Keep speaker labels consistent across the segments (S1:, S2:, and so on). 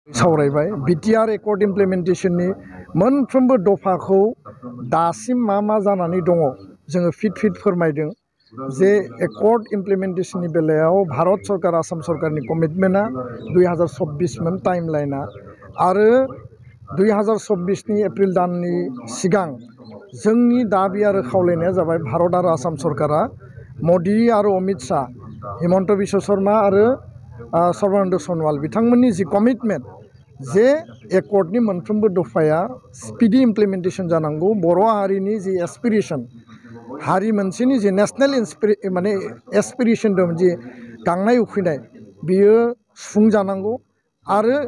S1: सावरायबाय BTR accord इमप्लिमेन्टेशननि मोनफ्रोमबो दफाखौ दासिम मा जानानै दङ जोङो फिट फोरमायदों जे एकर्ड इमप्लिमेन्टेशननि बेलायाव भारत सरकार आसाम सरकारनि कमिटमेन्टआ 2024 मोन टाइमलाइना आरो 2024 नि एप्रिल दाननि सिगां जोंनि दाबि आरो खावलायनाया जाबाय भारत आरो आसाम सरकारा मोदी आरो अमित शाह हिमन्त बिश्व शर्मा आरो सर्बानन्द सनवाल बिथांमोननि जि कमिटमेन्ट जे एकर्डनि मोनफ्रोमबो दफाया स्पिडी इमप्लिमेन्टेशन जानांगौ बर' हारिनि जि एसपिरेशन हारि मोनसेनि जि नेशनेल माने एसपिरेशन दं जि गांनाय उखैनाय बियो सुफुंजानांगौ आरो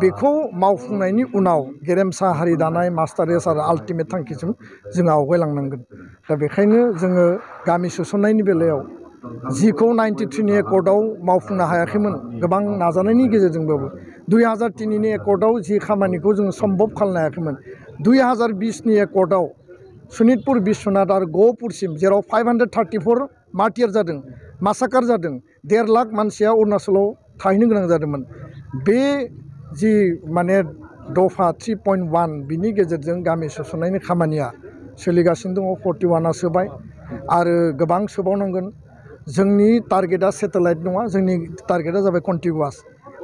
S1: बेखौ मावफुंनायनि उनाव गेरेमसा हारि दानाय मास्टारेस आरो आल्टिमेट थांखिसिम जों आवगायलांनांगोन दा बेखायनो जोङो गामि सोसननायनि बेलायाव जिखौ 93 नि एकर्डआव मावफुंनो हायाखैमोन गोबां नाजानायनि गेजेरजोंबाबो 2003 नि एकर्डआव जि खामानिखौ जों सम्भब खालामनो हायाखैमोन 2020 नि एकर्डआव सनितपुर बिश्वनाथ आरो गहपुरसिम जेराव 534 मार्टियार जादों मासाकार जादों 1.5 लाख मानसिया अरुणाचलाव थाहैनो गोनां जादोंमोन बे जि माने दफा 3.1 बिनि गेजेरजों गामि सोसननायनि खामानिया सोलिगासिनो दङ 41आ सोबाय आरो गोबां सोबावनांगोन जोंनि टारगेटआ सेटेलाइट नङा जोंनि टारगेटआ जाबाय कन्टिगुवास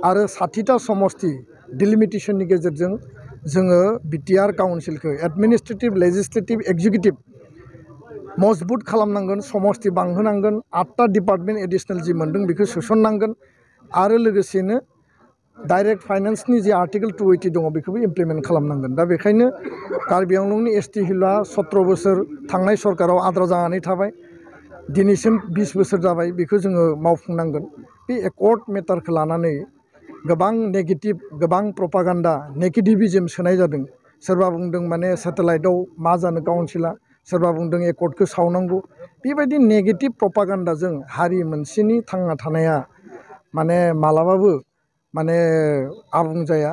S1: आरो 60टा समस्ति डिलिमिटेशननि गेजेरजों जोङो बिटिआर काउन्सिलखौ एडमिनिस्ट्रेटिभ लेजिस्लेटिभ एक्जिकिउटिभ मजबुत खालामनांगोन समस्ति बांहोनांगोन 8टा डिपार्टमेन्ट एडिशनेल जि मोनदों बेखौ सोसननांगोन आरो लोगोसेनो डाइरेक्ट फाइनेन्सनि जि आर्टिकल 280 दङ बेखौबो इमप्लिमेन्ट खालामनांगोन दा बेखायनो कार्बि आंलंनि एसटि हिलआ 17 बोसोर थांनाय सरकाराव आद्रा जानानै थाबाय दिनैसिम 20 बोसोर जाबाय बेखौ जोङो मावफुंनांगोन बे एकर्ड मेटारखौ लानानै गोबां नेगेटिभ गोबां प्रपागान्डा नेगेटिभिज्म सोनाय जादों सोरबा बुंदों माने सेटेलाइटआव मा जानो काउन्सिला सोरबा बुंदों एकर्डखौ सावनांगौ बेबायदि नेगेटिभ प्रपागान्डाजों हारि मोनसेनि थांना थानाया माने मालाबाबो माने आबुं जाया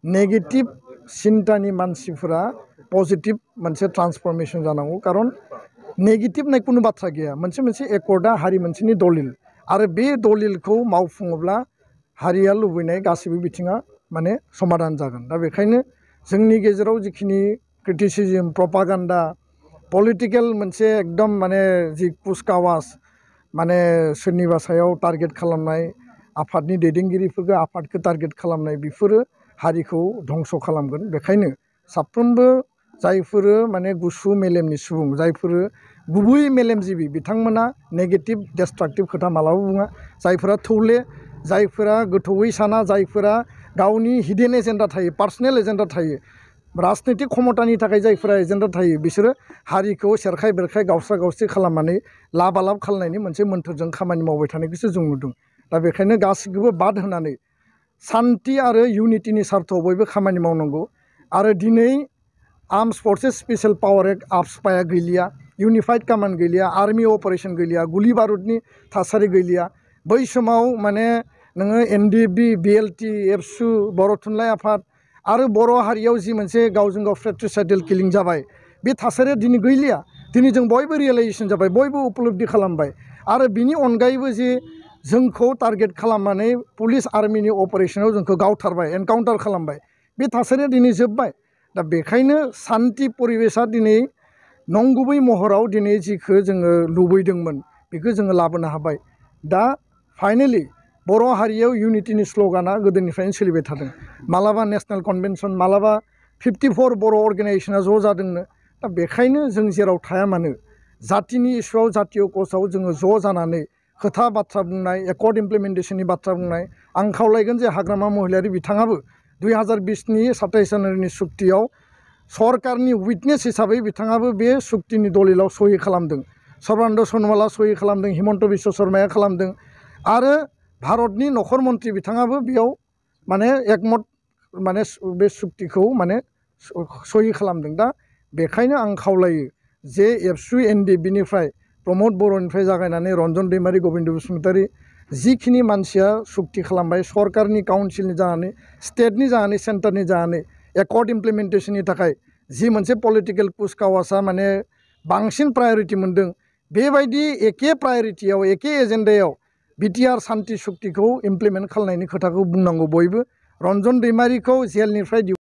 S1: नेगेटिभ सिन्तानि मानसिफोरा पजिटिभ मोनसे ट्रान्सफर्मेशन जानांगौ खारन नेगेटिभ होननाय कुनु बाथ्रा गैया मोनसे एकर्डआ हारि मोनसेनि दलिल आरो बे दलिलखौ मावफुङोब्ला हारिया लुबैनाय गासैबो बिथिङा माने समाधान जागोन दा बेखायनो जोंनि गेजेराव जिखिनि क्रिटिसिजम प्रपागान्डा पलिटिकेल मोनसे एकदम माने जि कुचकावाज माने सोरनिबा सायाव टारगेट खालामनाय आफादनि दैदेनगिरिफोरखौ आफादखौ टारगेट खालामनाय बेफोरो हारिखौ धंस खालामगोन बेखायनो साफ्रोमबो जायफोरो माने गुसु मेलेमनि सुबुं जायफोरो गुबै मेलेमजिबि बिथांमोना नेगेटिभ डेस्ट्राक्टिभ खोथा मालाबा बुङा जायफोरा थौले जायफोरा गोथौयै साना जायफोरा गावनि हिडेन एजेन्डा थायो पार्सनेल एजेन्डा थायो राजनैतिक क्षमतानि थाखाय जायफोरा एजेन्डा थायो बिसोरो हारिखौ सेरखाय बेरखाय गावस्रा गावस्रि खालामनानै लाबालाब खालामनायनि मोनसे मोन्थोरजों खामानि मावबाय थानायखौसो जों नुदों दा बेखायनो गासैखौबो बाद होनानै सान्थि आरो इउनिटिनि सार्थआव बयबो खामानि मावनांगौ आरो दिनै आर्म्स फर्सेस स्पेशल पावार एक्ट आफस्पाया गैलिया इउनिफाइड कमान्ड गैलिया आर्मि अपारेशन गैलिया गुलि बारुदनि थासारि गैलिया बै समाव माने नोङो एनडिएफबि बिएलटि एबसु बर' थुनलाइ आफाद आरो बर' हारियाव जि मोनसे गावजों गाव फ्रेट्रिसाइडेल किलिं जाबाय बे थासारिया दिनै गैलिया दिनै जों बयबो रियेलाइजेसन जाबाय बयबो उपलब्धि खालामबाय आरो बिनि अनगायैबो जे जोंखौ टारगेट खालामनानै पुलिस आर्मिनि अपारेशनाव जोंखौ गावथारबाय एनकाउन्टार खालामबाय बे थासारिया दिनै जोब्बाय दा बेखायनो सान्थि परिबेसा दिनै नंगुबै महराव दिनै जिखौ जोङो लुबैदोंमोन बेखौ जोङो लाबोनो हाबाय दा फाइनेलि बर' हारियाव इउनिटिनि स्ल'गाना गोदोनिफ्रायनो सोलिबाय थादों मालाबा नेशनेल कनभेनसन मालाबा 54 बर' अर्गेनाइजेसना ज' जादोंनो दा बेखायनो जों जेराव थाया मानो जातिनि इस्युआव जातीय कजआव जोङो ज' जानानै खोथा बाथ्रा बुंनाय एकर्ड इमप्लिमेन्टेशननि बाथ्रा बुंनाय आं खावलायगोन जे हाग्रामा महिलारि बिथाङाबो 2020 नि 27 जानुवारिनि सुक्तियाव सरकारनि उइटनेस हिसाबै बिथाङाबो बे सुक्तिनि दलिलाव सहि खालामदों सर्बानन्द सनवाला सहि खालामदों हिमन्त बिश्व शर्माया खालामदों आरो भारतनि नखर मन्त्रि बिथाङाबो बेयाव माने एकमत माने बे सुक्तिखौ माने सहि खालामदों दा बेखायनो आं खावलायो जे एबसु एनडिएफबिनिफ्राय प्रमद बर'निफ्राय जागायनानै रन्जन दैमारि गबिन्द बसुमतारी जिखिनि मानसिया सुक्ति खालामबाय सरकारनि काउन्सिलनि जानानै स्टेटनि जानानै सेन्टारनि जानानै एकर्ड इमप्लिमेन्टेशननि थाखाय जि मोनसे पलिटिकेल कुचकावासा माने बांसिन प्रायरिटि मोन्दों बेबायदि एखे प्रायरिटियाव एखे एजेन्डायाव बिटिआर सान्ति सुक्तिखौ इमप्लिमेन्ट खालामनायनि खोथाखौ बुंनांगौ बयबो रन्जन दैमारिखौ जेलनिफ्राय